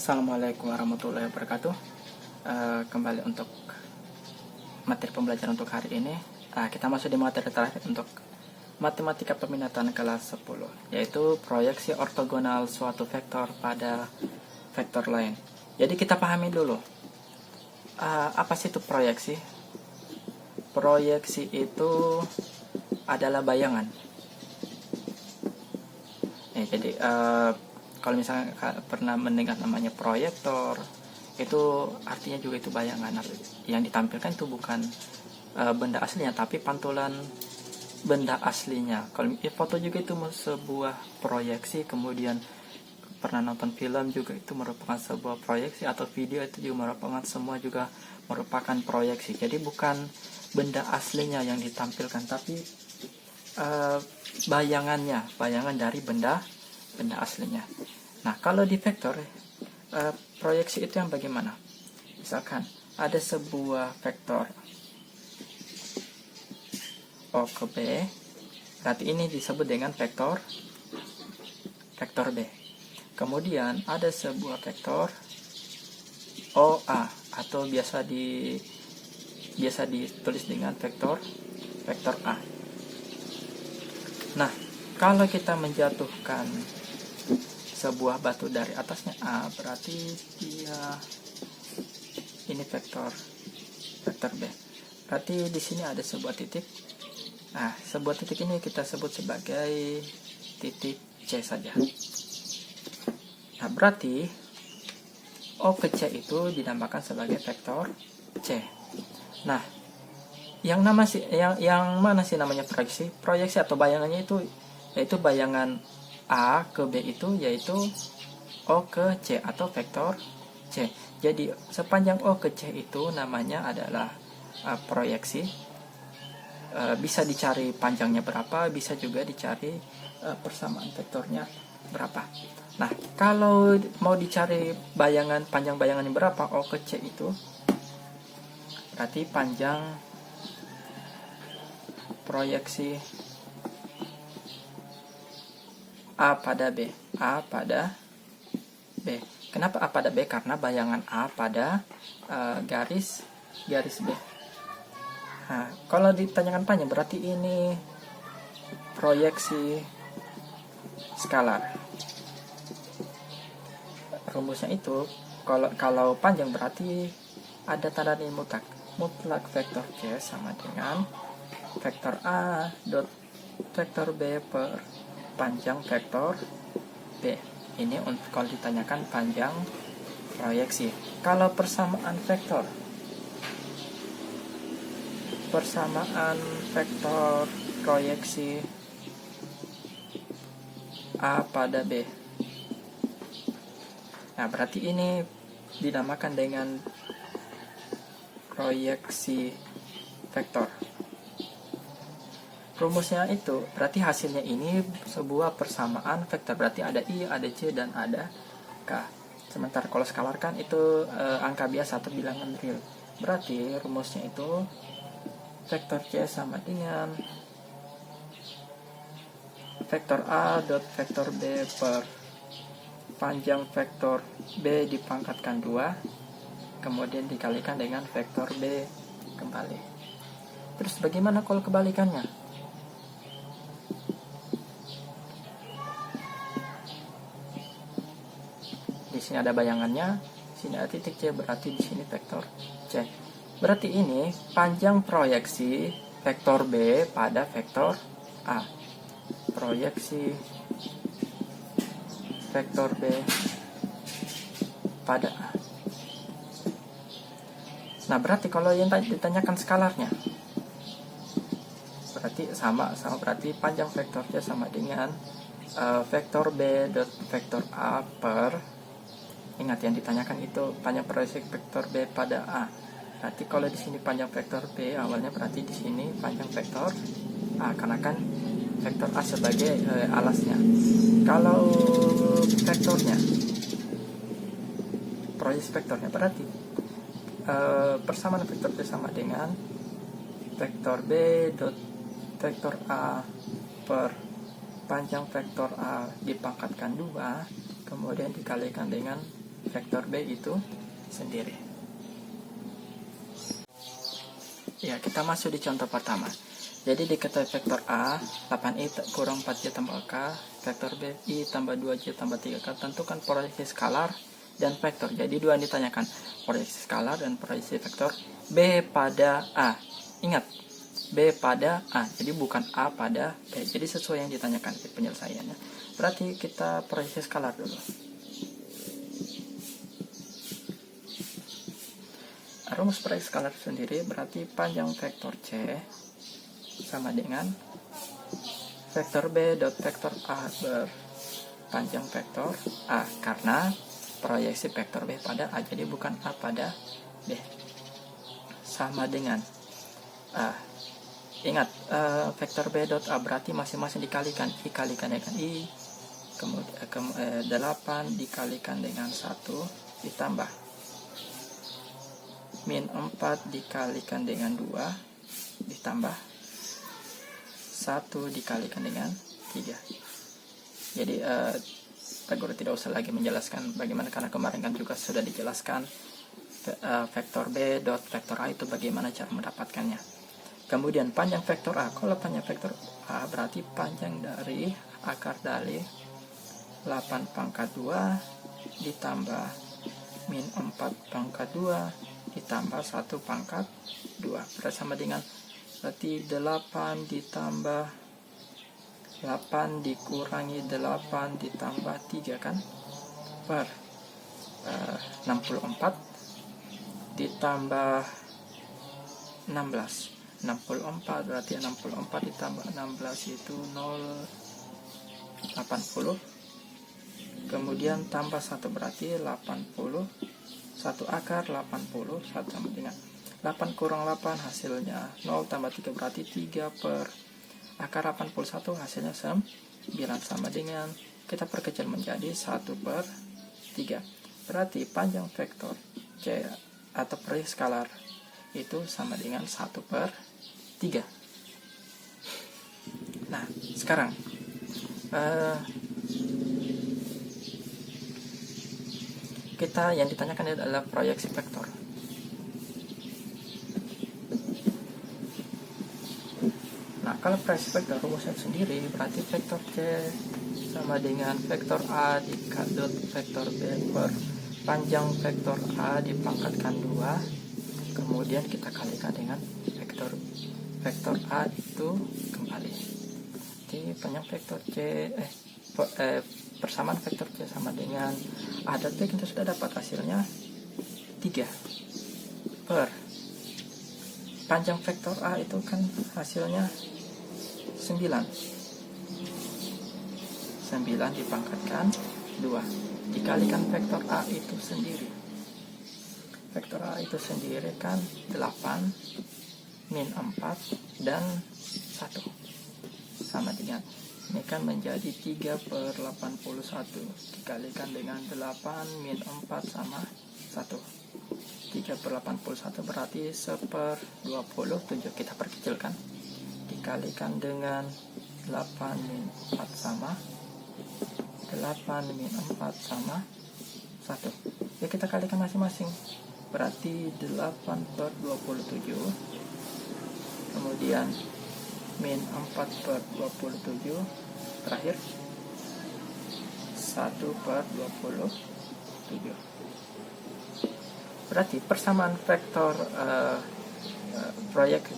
Assalamualaikum warahmatullahi wabarakatuh. Kembali untuk materi pembelajaran untuk hari ini. Kita masuk di materi terakhir untuk matematika peminatan kelas 10, yaitu proyeksi ortogonal suatu vektor pada vektor lain. Jadi kita pahami dulu, apa sih itu proyeksi? Proyeksi itu adalah bayangan. Jadi kalau misalnya pernah mendengar namanya proyektor, itu artinya juga itu bayangan. Yang ditampilkan itu bukan benda aslinya, tapi pantulan benda aslinya. Kalau foto juga itu sebuah proyeksi, kemudian pernah nonton film juga itu merupakan sebuah proyeksi, atau video itu juga merupakan, semua juga merupakan proyeksi. Jadi bukan benda aslinya yang ditampilkan, tapi bayangan dari benda aslinya. Nah, kalau di vektor, proyeksi itu yang bagaimana? Misalkan ada sebuah vektor O ke B, berarti ini disebut dengan vektor B. Kemudian ada sebuah vektor OA, atau biasa ditulis dengan vektor A. Nah, kalau kita menjatuhkan sebuah batu dari atasnya A, berarti dia ini vektor B. Berarti di sini ada sebuah titik. Nah, sebuah titik ini kita sebut sebagai titik C saja. Nah, berarti O ke C itu dinamakan sebagai vektor C. Nah, yang mana sih namanya proyeksi? Proyeksi atau bayangannya itu yaitu bayangan A ke B itu yaitu O ke C atau vektor C. Jadi sepanjang O ke C itu namanya adalah proyeksi. Bisa dicari panjangnya berapa, bisa juga dicari persamaan vektornya berapa. Nah, kalau mau dicari panjang bayangannya berapa, O ke C itu berarti panjang proyeksi A pada B. Kenapa A pada B? Karena bayangan A pada garis B. Nah, kalau ditanyakan panjang, berarti ini proyeksi skalar. Rumusnya itu, kalau panjang berarti ada tanda nilai mutlak vektor C sama dengan vektor A dot vektor B per panjang vektor B. Ini untuk kalau ditanyakan panjang proyeksi. Kalau persamaan vektor proyeksi A pada B. Nah, berarti ini dinamakan dengan proyeksi vektor. Rumusnya itu berarti hasilnya ini sebuah persamaan vektor, berarti ada I, ada C, dan ada K. Sementara kalau skalar kan itu angka biasa atau bilangan real. Berarti rumusnya itu vektor C sama dengan vektor A dot vektor B per panjang vektor B dipangkatkan 2, kemudian dikalikan dengan vektor B kembali. Terus bagaimana kalau kebalikannya? Di sini ada bayangannya, sini ada titik C, berarti di sini vektor C. Berarti ini panjang proyeksi vektor B pada vektor A. Proyeksi vektor B pada A. Nah, berarti kalau yang ditanyakan skalarnya, berarti sama berarti panjang vektor C sama dengan vektor B dot vektor A per, ingat yang ditanyakan itu panjang proyeksi vektor B pada A. Berarti kalau di sini panjang vektor B awalnya, berarti di sini panjang vektor A, karena kan vektor A sebagai alasnya. Kalau vektornya, proyeksi vektornya, berarti persamaan vektor B sama dengan vektor B dot vektor A per panjang vektor A dipangkatkan 2, kemudian dikalikan dengan vektor B itu sendiri. Ya, kita masuk di contoh pertama. Jadi diketahui vektor A 8i kurang 4j tambah k, vektor B i tambah 2j tambah 3k. Tentukan proyeksi skalar dan vektor. Jadi dua yang ditanyakan, proyeksi skalar dan proyeksi vektor B pada A. Ingat, B pada A, jadi bukan A pada B. Jadi sesuai yang ditanyakan penyelesaiannya. Berarti kita proyeksi skalar dulu. Rumus proyeksi skalar sendiri berarti panjang vektor C sama dengan vektor B dot vektor A berpanjang vektor A, karena proyeksi vektor B pada A, jadi bukan A pada B, sama dengan ingat vektor B dot A berarti masing-masing dikalikan, I kalikan dengan I, kemudian 8 dikalikan dengan 1 ditambah min 4 dikalikan dengan 2 ditambah 1 dikalikan dengan 3. Jadi Pak Guru tidak usah lagi menjelaskan bagaimana, karena kemarin kan juga sudah dijelaskan vektor B dot vektor A itu bagaimana cara mendapatkannya. Kemudian panjang vektor A, kalau panjang vektor A berarti panjang dari akar dari 8 pangkat 2 ditambah min 4 pangkat 2 ditambah 1 pangkat 2, bersama dengan berarti 8 ditambah 8 dikurangi 8 ditambah 3 kan, per 64 ditambah 16. 64 berarti 64 ditambah 16 itu 0,80. Kemudian tambah 1 berarti 80. 1 akar 80, 1 sama dengan 8 kurang 8 hasilnya 0 tambah 3 berarti 3 per akar 81 hasilnya 9, sama dengan kita perkecil menjadi 1 per 3. Berarti panjang vektor C atau proyeksi skalar itu sama dengan 1 per 3. Nah, sekarang kita yang ditanyakan adalah proyeksi vektor. Nah, kalau proyeksi vektor rumusnya sendiri berarti vektor C sama dengan vektor A dikali vektor B per panjang vektor A dipangkatkan 2, kemudian kita kalikan dengan vektor A itu kembali. Jadi panjang vektor C persamaan vektor C sama dengan A dan B, kita sudah dapat hasilnya 3 per panjang vektor A itu kan hasilnya 9 dipangkatkan 2 dikalikan vektor A itu sendiri. Vektor A itu sendiri kan 8 min 4 dan 1 sama dengan ini kan menjadi 3 per 81 dikalikan dengan 8 min 4 sama 1. 3 per 81 berarti 1 per 27, kita perkecilkan, dikalikan dengan 8 min 4 sama 8 min 4 sama 1. Ya, kita kalikan masing-masing, berarti 8 per 27, kemudian min 4 per 27, terakhir 1 per 27. Berarti persamaan vektor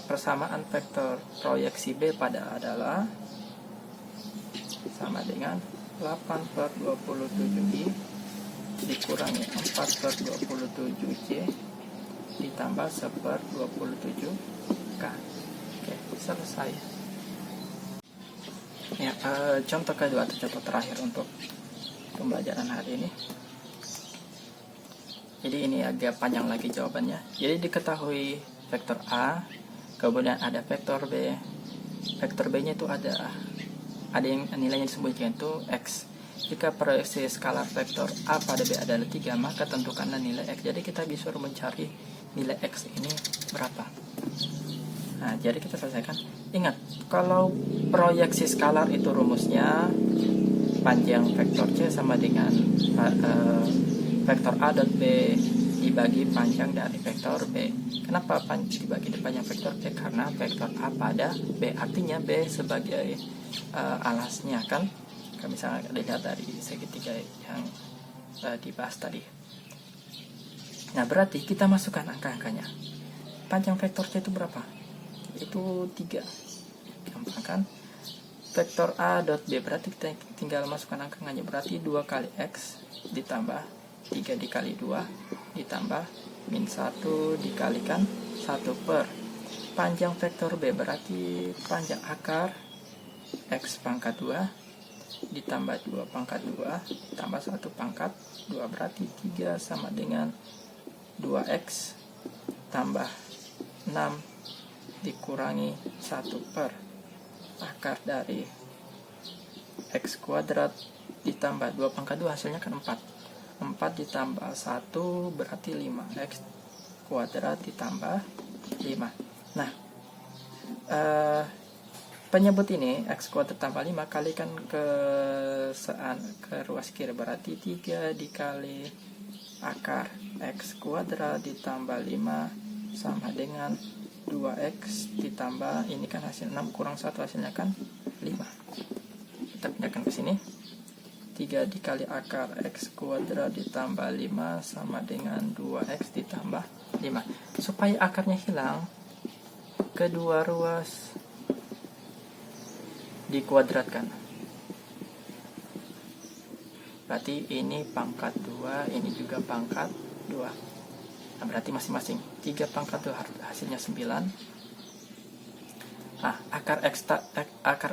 persamaan vektor proyeksi B pada A adalah sama dengan 8 per 27i dikurangi 4 per 27j ditambah 1 per 27k. Oke, selesai. Ya, contoh kedua atau contoh terakhir untuk pembelajaran hari ini. Jadi ini agak panjang lagi jawabannya. Jadi diketahui vektor A, kemudian ada vektor B. Vektor B-nya itu ada yang nilainya disebutkan itu X. Jika proyeksi skalar vektor A pada B adalah 3, maka tentukanlah nilai X. Jadi kita disuruh mencari nilai X ini berapa. Nah, jadi kita selesaikan. Ingat, kalau proyeksi skalar itu rumusnya panjang vektor C sama dengan vektor A dot B dibagi panjang dari vektor B. Kenapa dibagi panjang vektor B? Karena vektor A pada B, artinya B sebagai alasnya kan. Kalau misalnya dilihat dari segitiga yang dibahas tadi. Nah, berarti kita masukkan angka-angkanya. Panjang vektor C itu berapa? Itu 3. Gampang kan? Vektor A dot B, berarti kita tinggal masukkan angkanya, berarti 2 kali X ditambah 3 dikali 2 ditambah min 1 dikalikan 1 per panjang vektor B, berarti panjang akar X pangkat 2 ditambah 2 pangkat 2 tambah 1 pangkat 2, berarti 3 sama dengan 2X tambah 6 dikurangi 1 per akar dari X kuadrat ditambah 2 pangkat 2, hasilnya kan 4 ditambah 1 berarti 5X kuadrat ditambah 5. Nah, penyebut ini X kuadrat tambah 5 kalikan ke ruas kiri, berarti 3 dikali akar X kuadrat ditambah 5 sama dengan 2X ditambah, ini kan hasil 6 kurang 1, hasilnya kan 5. Kita pindahkan ke sini. 3 dikali akar X kuadrat ditambah 5 sama dengan 2X ditambah 5. Supaya akarnya hilang, kedua ruas dikuadratkan. Berarti ini pangkat 2, ini juga pangkat 2. Nah, berarti masing-masing 3 pangkat 2 hasilnya 9. Nah, akar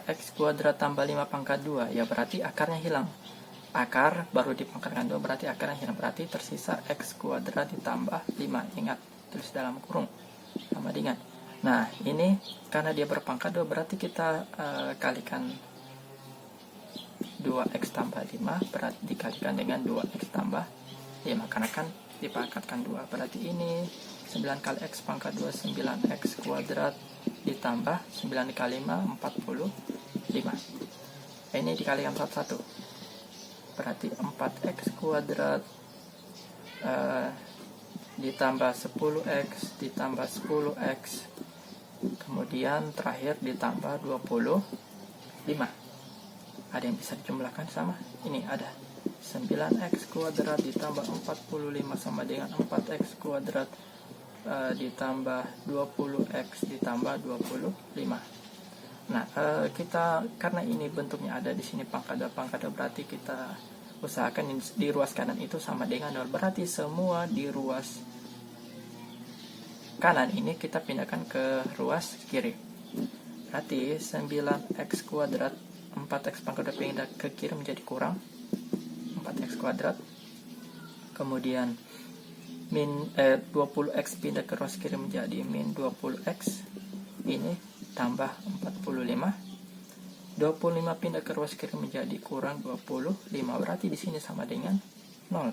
X kuadrat tambah 5 pangkat 2, ya berarti akarnya hilang. Akar baru dipangkatkan 2, berarti akarnya hilang. Berarti tersisa X kuadrat ditambah 5. Ingat, tulis dalam kurung sama dengan. Nah, ini karena dia berpangkat 2, berarti kita kalikan 2X tambah 5, berarti dikalikan dengan 2X tambah 5. Karena kan dipangkatkan 2, berarti ini 9 kali X pangkat 2, 9X kuadrat ditambah 9 dikali 5, 45. Ini dikalikan 1, berarti 4X kuadrat ditambah 10X ditambah 10X, kemudian terakhir ditambah 25. Ada yang bisa dijumlahkan sama? Ini ada 9X kuadrat ditambah 45 sama dengan 4X kuadrat ditambah 20X ditambah 25. Nah, kita karena ini bentuknya ada di sini pangkat 2, berarti kita usahakan di ruas kanan itu sama dengan 0. Berarti semua di ruas kanan ini kita pindahkan ke ruas kiri. Berarti 9X kuadrat 4X pangkat 2 pindah ke kiri menjadi kurang 4X kuadrat. Kemudian min 20X pindah ke ruas kiri menjadi min 20X. Ini tambah 45. 25 pindah ke ruas kiri menjadi kurang 25. Berarti di sini sama dengan 0.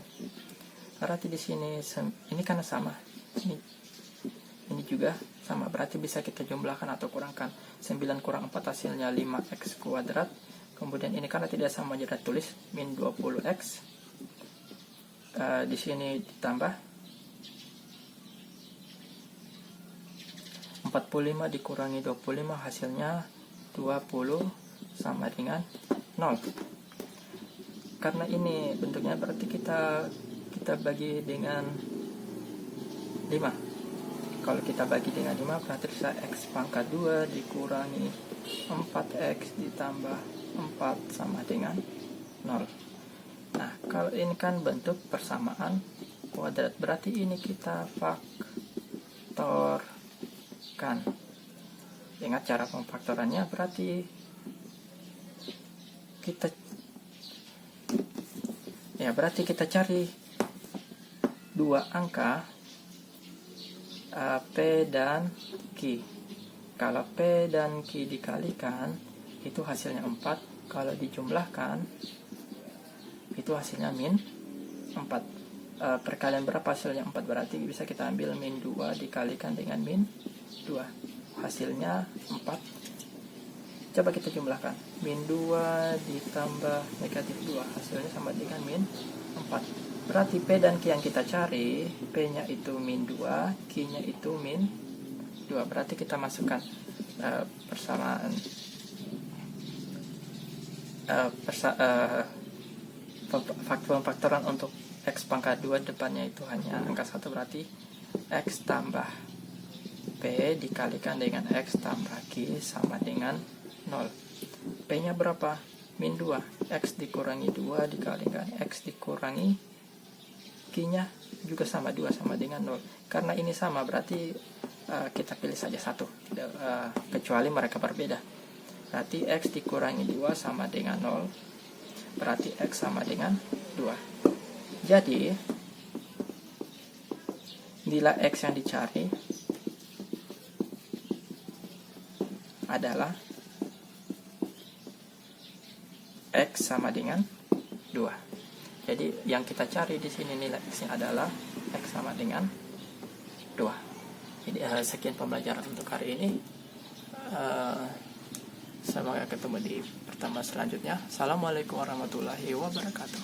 Berarti di sini ini karena sama. Ini juga sama. Berarti bisa kita jumlahkan atau kurangkan. 9 kurang 4 hasilnya 5X kuadrat. Kemudian ini karena tidak sama jadi tulis min 20X. Di sini ditambah 45 dikurangi 25 hasilnya 20 sama dengan 0. Karena ini bentuknya berarti kita bagi dengan 5. Kalau kita bagi dengan 5 berarti bisa X pangkat 2 dikurangi 4X ditambah 4 sama dengan 0. Nah, kalau ini kan bentuk persamaan kuadrat, berarti ini kita faktorkan. Ingat cara pemfaktorannya, berarti kita cari dua angka P dan Q. Kalau P dan Q dikalikan itu hasilnya 4. Kalau dijumlahkan itu hasilnya min 4. Perkalian berapa hasilnya 4, berarti bisa kita ambil min 2 dikalikan dengan min 2, hasilnya 4. Coba kita jumlahkan, min 2 ditambah negatif 2 hasilnya sama dengan min 4. Berarti P dan Q yang kita cari, P-nya itu min 2, Q-nya itu min 2. Berarti kita masukkan persamaan faktoran untuk X pangkat 2 depannya itu hanya angka 1, berarti X tambah P dikalikan dengan X tambah Q sama dengan 0. P-nya berapa? Min 2. X dikurangi 2 dikalikan X dikurangi Q-nya juga sama 2 sama dengan 0. Karena ini sama berarti kita pilih saja 1, kecuali mereka berbeda. Berarti X dikurangi 2 sama dengan 0. Berarti X sama dengan 2. Jadi nilai X yang dicari adalah X sama dengan 2. Jadi yang kita cari di sini nilai X-nya adalah X sama dengan 2. Jadi sekian pembelajaran untuk hari ini. Semoga ketemu di pertemuan selanjutnya. Assalamualaikum warahmatullahi wabarakatuh.